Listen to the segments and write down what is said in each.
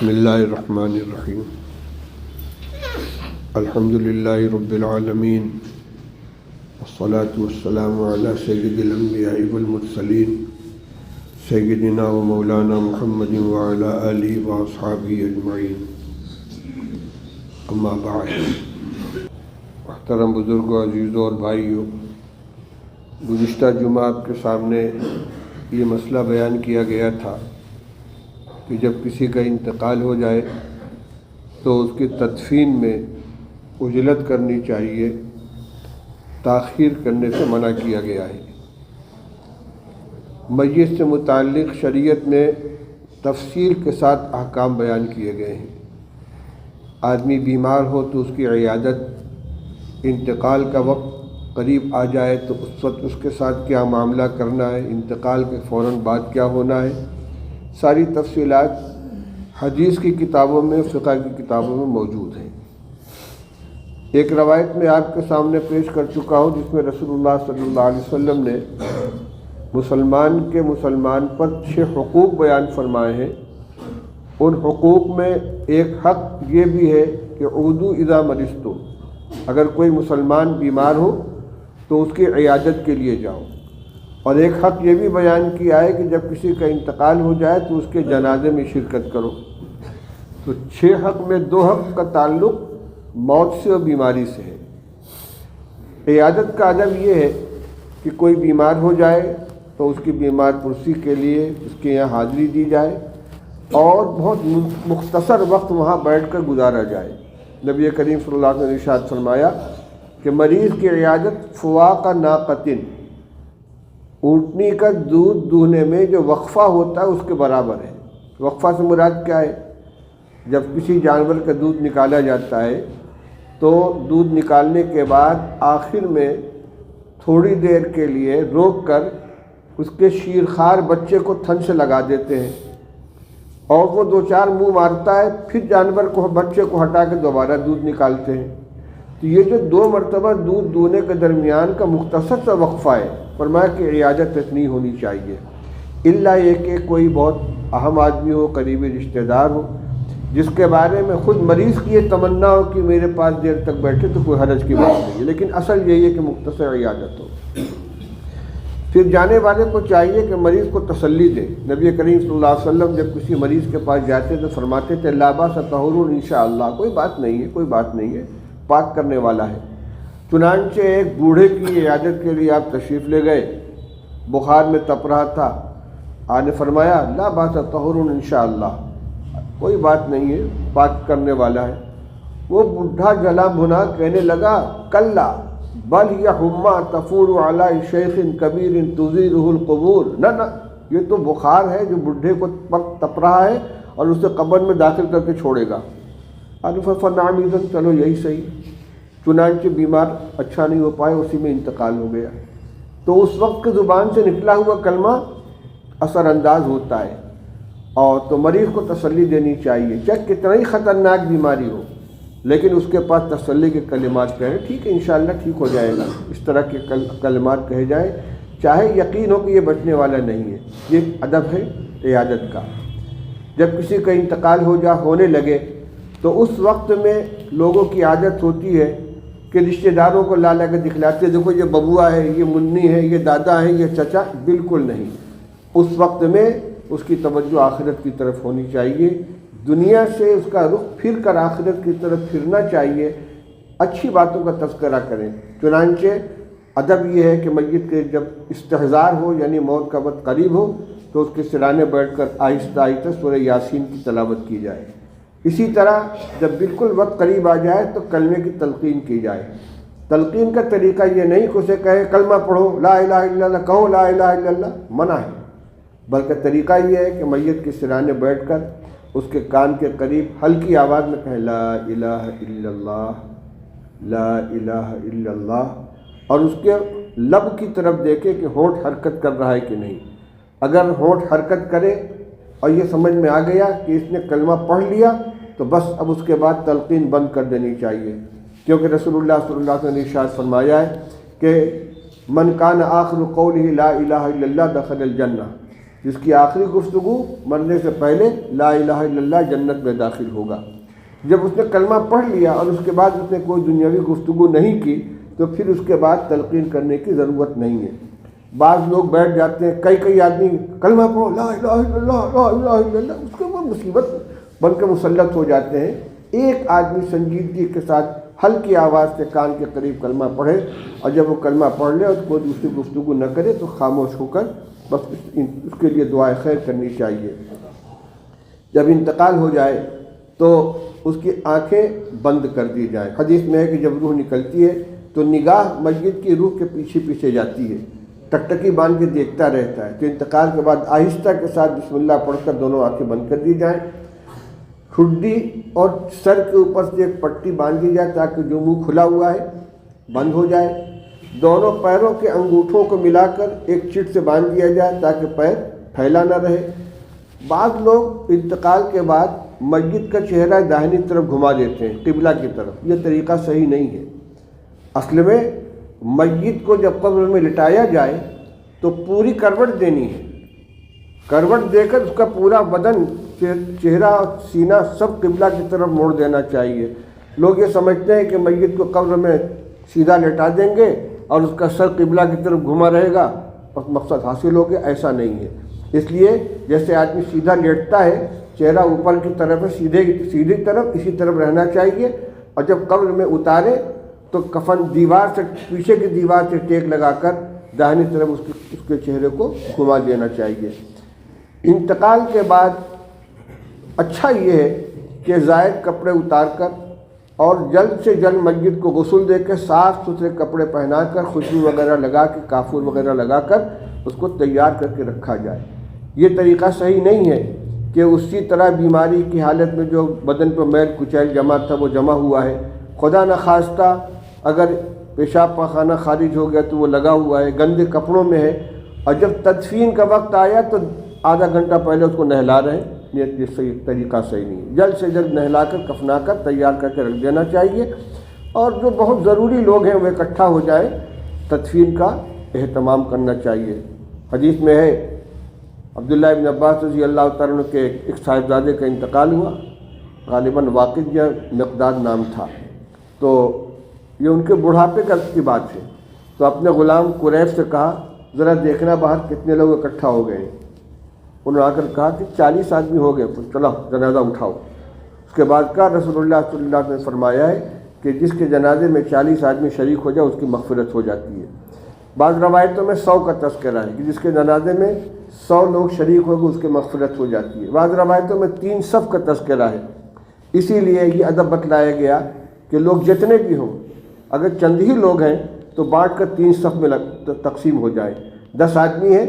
بسم اللہ الرحمن الرحیم الحمد للہ رب العالمین والصلاة والسلام علی سید الانبیاء والمرسلین سیدنا و مولانا محمد وعلی آلہ واصحابہ اجمعین، اما بعد۔ محترم بزرگوں، عزیزوں اور بھائیوں، گزشتہ جمعہ آپ کے سامنے یہ مسئلہ بیان کیا گیا تھا کہ جب کسی کا انتقال ہو جائے تو اس کی تدفین میں عجلت کرنی چاہیے، تاخیر کرنے سے منع کیا گیا ہے۔ میت سے متعلق شریعت میں تفصیل کے ساتھ احکام بیان کیے گئے ہیں۔ آدمی بیمار ہو تو اس کی عیادت، انتقال کا وقت قریب آ جائے تو اس وقت اس کے ساتھ کیا معاملہ کرنا ہے، انتقال کے فوراً بعد کیا ہونا ہے، ساری تفصیلات حدیث کی کتابوں میں، فقہ کی کتابوں میں موجود ہیں۔ ایک روایت میں آپ کے سامنے پیش کر چکا ہوں جس میں رسول اللہ صلی اللہ علیہ وسلم نے مسلمان پر 6 حقوق بیان فرمائے ہیں۔ ان حقوق میں ایک حق یہ بھی ہے کہ عودوا اذا مرضتم، اگر کوئی مسلمان بیمار ہو تو اس کی عیادت کے لیے جاؤ۔ اور ایک حق یہ بھی بیان کیا ہے کہ جب کسی کا انتقال ہو جائے تو اس کے جنازے میں شرکت کرو۔ تو 6 حق میں 2 حق کا تعلق موت سے اور بیماری سے ہے۔ عیادت کا ادب یہ ہے کہ کوئی بیمار ہو جائے تو اس کی بیمار پرسی کے لیے اس کے یہاں حاضری دی جائے اور بہت مختصر وقت وہاں بیٹھ کر گزارا جائے۔ نبی کریم صلی اللہ علیہ وسلم نے ارشاد فرمایا کہ مریض کی عیادت فواق ناقۃ، اونٹنی کا دودھ دوہنے میں جو وقفہ ہوتا ہے اس کے برابر ہے۔ وقفہ سے مراد کیا ہے؟ جب کسی جانور کا دودھ نکالا جاتا ہے تو دودھ نکالنے کے بعد آخر میں تھوڑی دیر کے لیے روک کر اس کے شیرخوار بچے کو تھن سے لگا دیتے ہیں اور وہ 2-4 منہ مارتا ہے، پھر جانور کو، بچے کو ہٹا کے دوبارہ دودھ نکالتے ہیں۔ تو یہ جو 2 مرتبہ دودھ دوہنے کے درمیان کا مختصر سا وقفہ ہے، فرمایا کہ عیادت اتنی ہونی چاہیے، الا یہ کہ کوئی بہت اہم آدمی ہو، قریبی رشتہ دار ہو، جس کے بارے میں خود مریض کی یہ تمنا ہو کہ میرے پاس دیر تک بیٹھے، تو کوئی حرج کی بات نہیں ہے، لیکن اصل یہی ہے کہ مختصر عیادت ہو۔ پھر جانے والے کو چاہیے کہ مریض کو تسلی دے۔ نبی کریم صلی اللہ علیہ وسلم جب کسی مریض کے پاس جاتے تو فرماتے تھے لا باس طہور انشاءاللہ، کوئی بات نہیں ہے، کوئی بات نہیں ہے، پاک کرنے والا ہے۔ چنانچہ ایک بوڑھے کی عیادت کے لیے آپ تشریف لے گئے، بخار میں تپ رہا تھا، آپ نے فرمایا لا باس طہور انشاءاللہ، کوئی بات نہیں ہے، پاک کرنے والا ہے۔ وہ بوڑھا جلا بھنا کہنے لگا کلا بل ہی حما تفور علی شیخ کبیر تزیرہ القبور، نہ یہ تو بخار ہے جو بوڑھے کو تپ رہا ہے اور اسے قبر میں داخل کر کے چھوڑے گا۔ فنعم اذن، چلو یہی صحیح۔ چنانچہ بیمار اچھا نہیں ہو پائے، اسی میں انتقال ہو گیا۔ تو اس وقت کی زبان سے نکلا ہوا کلمہ اثر انداز ہوتا ہے، اور تو مریض کو تسلی دینی چاہیے، چاہے کتنا ہی خطرناک بیماری ہو، لیکن اس کے پاس تسلی کے کلمات کہیں، ٹھیک ہے انشاءاللہ ٹھیک ہو جائے گا، اس طرح کے کلمات کہے جائیں، چاہے یقین ہو کہ یہ بچنے والا نہیں ہے۔ یہ ادب ہے عیادت کا۔ جب کسی کا انتقال ہونے لگے تو اس وقت میں لوگوں کی عادت ہوتی ہے کہ رشتہ داروں کو لا کے دکھلاتے، دیکھو یہ ببوا ہے، یہ منی ہے، یہ دادا ہے، یہ چچا۔ بالکل نہیں، اس وقت میں اس کی توجہ آخرت کی طرف ہونی چاہیے، دنیا سے اس کا رخ پھر کر آخرت کی طرف پھرنا چاہیے، اچھی باتوں کا تذکرہ کریں۔ چنانچہ ادب یہ ہے کہ میت کے جب استحضار ہو، یعنی موت کا وقت قریب ہو، تو اس کے سرانے بیٹھ کر آہستہ آہستہ سورہ یاسین کی تلاوت کی جائے۔ اسی طرح جب بالکل وقت قریب آ جائے تو کلمے کی تلقین کی جائے۔ تلقین کا طریقہ یہ نہیں کہ اسے کہے کلمہ پڑھو، لا الہ الا اللہ، کہو لا الہ الا اللہ، منع ہے، بلکہ طریقہ یہ ہے کہ میت کے سرانے بیٹھ کر اس کے کان کے قریب ہلکی آواز میں کہیں لا الہ الا اللہ، لا الہ الا اللہ، اور اس کے لب کی طرف دیکھے کہ ہونٹ حرکت کر رہا ہے کہ نہیں۔ اگر ہونٹ حرکت کرے اور یہ سمجھ میں آ گیا کہ اس نے کلمہ پڑھ لیا تو بس اب اس کے بعد تلقین بند کر دینی چاہیے، کیونکہ رسول اللہ صلی اللہ علیہ وسلم نے ارشاد فرمایا ہے کہ من کان آخر قولہ لا الہ الا اللہ دخل الجنہ، جس کی آخری گفتگو مرنے سے پہلے لا الہ الا اللہ جنت میں داخل ہوگا۔ جب اس نے کلمہ پڑھ لیا اور اس کے بعد اس نے کوئی دنیاوی گفتگو نہیں کی تو پھر اس کے بعد تلقین کرنے کی ضرورت نہیں ہے۔ بعض لوگ بیٹھ جاتے ہیں، کئی آدمی کلمہ پڑھو لا الہ الا اللہ لا الہ الا اللہ، اس کے وہ مصیبت بن کے مسلط ہو جاتے ہیں۔ ایک آدمی سنجیدگی کے ساتھ ہلکی آواز سے کان کے قریب کلمہ پڑھے، اور جب وہ کلمہ پڑھ لے اور کوئی دوسری گفتگو نہ کرے تو خاموش ہو کر بس اس کے لیے دعائے خیر کرنی چاہیے۔ جب انتقال ہو جائے تو اس کی آنکھیں بند کر دی جائیں۔ حدیث میں ہے کہ جب روح نکلتی ہے تو نگاہ میت کی روح کے پیچھے پیچھے جاتی ہے، ٹکٹکی باندھ کے دیکھتا رہتا ہے۔ تو انتقال کے بعد آہستہ کے ساتھ بسم اللہ پڑھ کر دونوں آنکھیں بند کر دی جائیں، ٹھڈی اور سر کے اوپر سے ایک پٹی باندھ دی جائے تاکہ جو منہ کھلا ہوا ہے بند ہو جائے، دونوں پیروں کے انگوٹھوں کو ملا کر ایک چٹ سے باندھ دیا جائے تاکہ پیر پھیلا نہ رہے۔ بعض لوگ انتقال کے بعد میت کا چہرہ داہنی طرف گھما دیتے ہیں قبلہ کی طرف، یہ طریقہ صحیح نہیں ہے۔ اصل میں میت کو جب قبر میں لٹایا جائے تو پوری کروٹ دینی ہے، کروٹ دے کر اس کا پورا بدن، چہرہ اور سینہ سب قبلہ کی طرف موڑ دینا چاہیے۔ لوگ یہ سمجھتے ہیں کہ میت کو قبر میں سیدھا لٹا دیں گے اور اس کا سر قبلہ کی طرف گھما رہے گا بس مقصد حاصل ہو گیا، ایسا نہیں ہے۔ اس لیے جیسے آدمی سیدھا لیٹتا ہے، چہرہ اوپر کی طرف ہے، سیدھی طرف اسی طرف رہنا چاہیے، اور جب قبر میں اتارے تو کفن دیوار سے، پیچھے کی دیوار سے ٹیک لگا کر داہنی طرف اس کے چہرے کو گھما دینا چاہیے۔ انتقال کے بعد اچھا یہ ہے کہ زائد کپڑے اتار کر اور جلد سے جلد میت کو غسل دے کے صاف ستھرے کپڑے پہنا کر خوشبو وغیرہ لگا کے کافور وغیرہ لگا کر اس کو تیار کر کے رکھا جائے۔ یہ طریقہ صحیح نہیں ہے کہ اسی طرح بیماری کی حالت میں جو بدن پر میل کچیل جمع تھا وہ جمع ہوا ہے، خدا نخواستہ اگر پیشاب پاخانہ خارج ہو گیا تو وہ لگا ہوا ہے، گندے کپڑوں میں ہے، اور جب تدفین کا وقت آیا تو آدھا گھنٹہ پہلے اس کو نہلا رہے ہیں۔ یہ صحیح طریقہ صحیح نہیں ہے۔ جلد سے جلد نہلا کر کفنا کر تیار کر کے رکھ دینا چاہیے، اور جو بہت ضروری لوگ ہیں وہ اکٹھا ہو جائیں، تدفین کا اہتمام کرنا چاہیے۔ حدیث میں ہے عبداللہ ابن عباس رضی اللہ تعالیٰ عنہ کے ایک صاحبزادے کا انتقال ہوا، غالباً واقد یا مقداد نام تھا، تو یہ ان کے بڑھاپے کی بات ہے، تو اپنے غلام قریب سے کہا ذرا دیکھنا باہر کتنے لوگ اکٹھا ہو گئے ہیں۔ انہوں نے آ کر کہا کہ 40 آدمی ہو گئے، چلو جنازہ اٹھاؤ۔ اس کے بعد کا رسول اللہ صلی اللہ علیہ وسلم نے فرمایا ہے کہ جس کے جنازے میں 40 آدمی شریک ہو جائے اس کی مغفرت ہو جاتی ہے۔ بعض روایتوں میں 100 کا تذکرہ ہے کہ جس کے جنازے میں 100 لوگ شریک ہو گئے اس کی مغفرت ہو جاتی ہے۔ بعض روایتوں میں 3 صف کا تذکرہ ہے، اسی لیے یہ ادب بتلایا گیا کہ لوگ جتنے بھی ہوں، اگر چند ہی لوگ ہیں تو بانٹ کر 3 صف میں تقسیم ہو جائے۔ 10 آدمی ہیں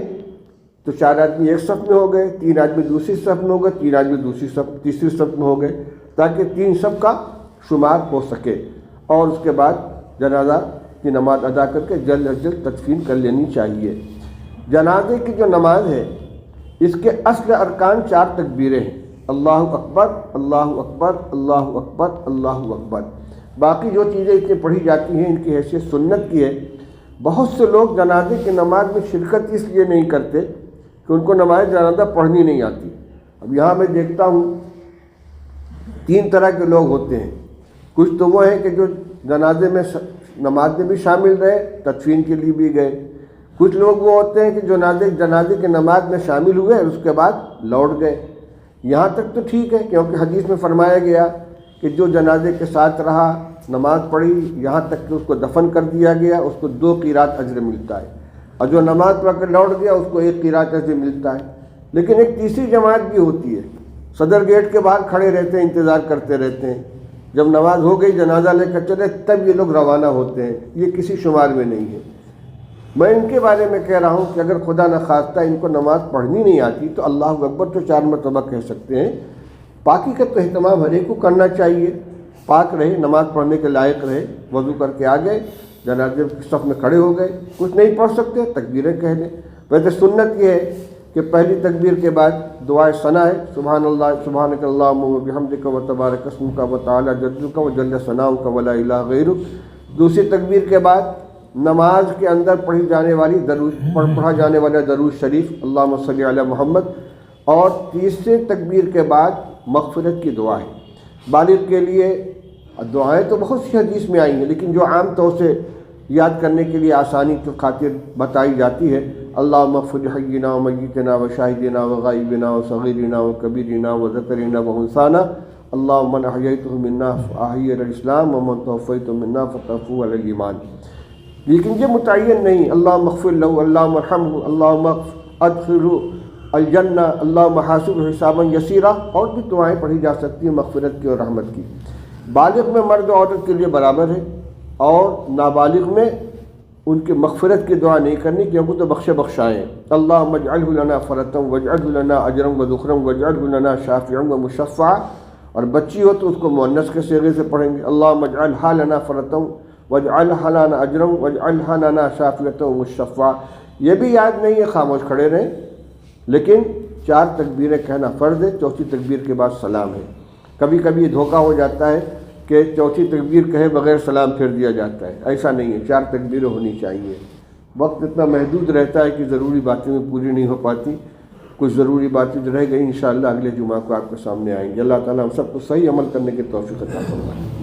تو 4 آدمی ایک صف میں ہو گئے، 3 آدمی دوسری صف میں ہو گئے، 3 آدمی تیسری صف میں ہو گئے، تاکہ 3 صف کا شمار ہو سکے، اور اس کے بعد جنازہ کی نماز ادا کر کے جلد از جلد تدفین کر لینی چاہیے۔ جنازے کی جو نماز ہے اس کے اصل ارکان 4 تکبیریں ہیں، اللہ اکبر اللہ اکبر اللہ اکبر اللہ اکبر۔ باقی جو چیزیں اس میں پڑھی جاتی ہیں ان کی حیثیت سنت کی ہے۔ بہت سے لوگ جنازے کی نماز میں شرکت اس لیے نہیں کرتے کہ ان کو نماز جنازہ پڑھنی نہیں آتی۔ اب یہاں میں دیکھتا ہوں 3 طرح کے لوگ ہوتے ہیں، کچھ تو وہ ہیں کہ جو جنازے میں نماز میں بھی شامل رہے، تدفین کے لیے بھی گئے، کچھ لوگ وہ ہوتے ہیں کہ جو جنازے کی نماز میں شامل ہوئے اور اس کے بعد لوٹ گئے۔ یہاں تک تو ٹھیک ہے، کیونکہ حدیث میں فرمایا گیا کہ جو جنازے کے ساتھ رہا، نماز پڑھی یہاں تک کہ اس کو دفن کر دیا گیا، اس کو 2 قیراط اجر ملتا ہے، اور جو نماز پڑھ کر لوٹ گیا اس کو 1 قیراط اجر ملتا ہے۔ لیکن ایک تیسری جماعت بھی ہوتی ہے، صدر گیٹ کے باہر کھڑے رہتے ہیں، انتظار کرتے رہتے ہیں، جب نماز ہو گئی جنازہ لے کر چلے تب یہ لوگ روانہ ہوتے ہیں، یہ کسی شمار میں نہیں ہے۔ میں ان کے بارے میں کہہ رہا ہوں کہ اگر خدا نخواستہ ان کو نماز پڑھنی نہیں آتی تو اللہ اکبر تو 4 مرتبہ کہہ سکتے ہیں۔ پاکی کا تو اہتمام ہر ایک کو کرنا چاہیے، پاک رہے، نماز پڑھنے کے لائق رہے، وضو کر کے آ گئے، جنازے کی صف میں کھڑے ہو گئے، کچھ نہیں پڑھ سکتے تکبیریں کہہ لیں۔ ویسے سنت یہ ہے کہ پہلی تکبیر کے بعد دعائے ثنا ہے، سبحان اللہ سبحانک اللہم و بحمدک و تبارک اسمک و تعالی جدک و جل ثناؤک و لا الہ غیرک۔ دوسری تکبیر کے بعد نماز کے اندر پڑھی جانے والی پڑھا جانے والا درود شریف اللہم صلی علی محمد، اور تیسرے تکبیر کے بعد مغفرت کی دعا ہے۔ بالغ کے لیے دعائیں تو بہت سی حدیث میں آئی ہیں، لیکن جو عام طور سے یاد کرنے کے لیے آسانی کی خاطر بتائی جاتی ہے، اللہم اغفر لحینا و میتنا و شاہدنا و غائبنا و صغیرنا و کبیرنا و ذکرنا و انثانا، اللہم من احییتہ منا فاحیہ علی الاسلام ومن توفیتہ منا فتوفہ علی الایمان۔ لیکن یہ متعین نہیں، اللہم اغفر لہ، اللہم ارحمہ، اللہم ادخلہ الجنہ، اللہم حاسبہ حسابا یسیرا، اور بھی دعائیں پڑھی جا سکتی ہیں مغفرت کی اور رحمت کی۔ بالغ میں مرد و عورت کے لیے برابر ہے، اور نابالغ میں ان کی مغفرت کی دعا نہیں کرنی، کیونکہ تو بخشائیں۔ اللہم اجعلہ لنا فرۃ واجعلہ لنا اجرا وذخرا واجعلہ لنا شافعا ومشفعا، اور بچی ہو تو اس کو مؤنث کے صیغے سے پڑھیں گے، اللہم اجعلھا لنا فرۃ واجعلھا لنا اجرا واجعلھا لنا شافعۃ ومشفعا۔ یہ بھی یاد نہیں ہے، خاموش کھڑے رہیں، لیکن 4 تکبیریں کہنا فرض ہے، چوتھی تکبیر کے بعد سلام ہے۔ کبھی کبھی یہ دھوکہ ہو جاتا ہے کہ چوتھی تکبیر کہے بغیر سلام پھیر دیا جاتا ہے، ایسا نہیں ہے، 4 تکبیریں ہونی چاہیے۔ وقت اتنا محدود رہتا ہے کہ ضروری باتیں پوری نہیں ہو پاتی، کچھ ضروری باتیں رہ گئی، انشاءاللہ اگلے جمعہ کو آپ کے سامنے آئیں گے۔ اللہ تعالیٰ ہم سب کو صحیح عمل کرنے کی توفیق عطا فرمائے۔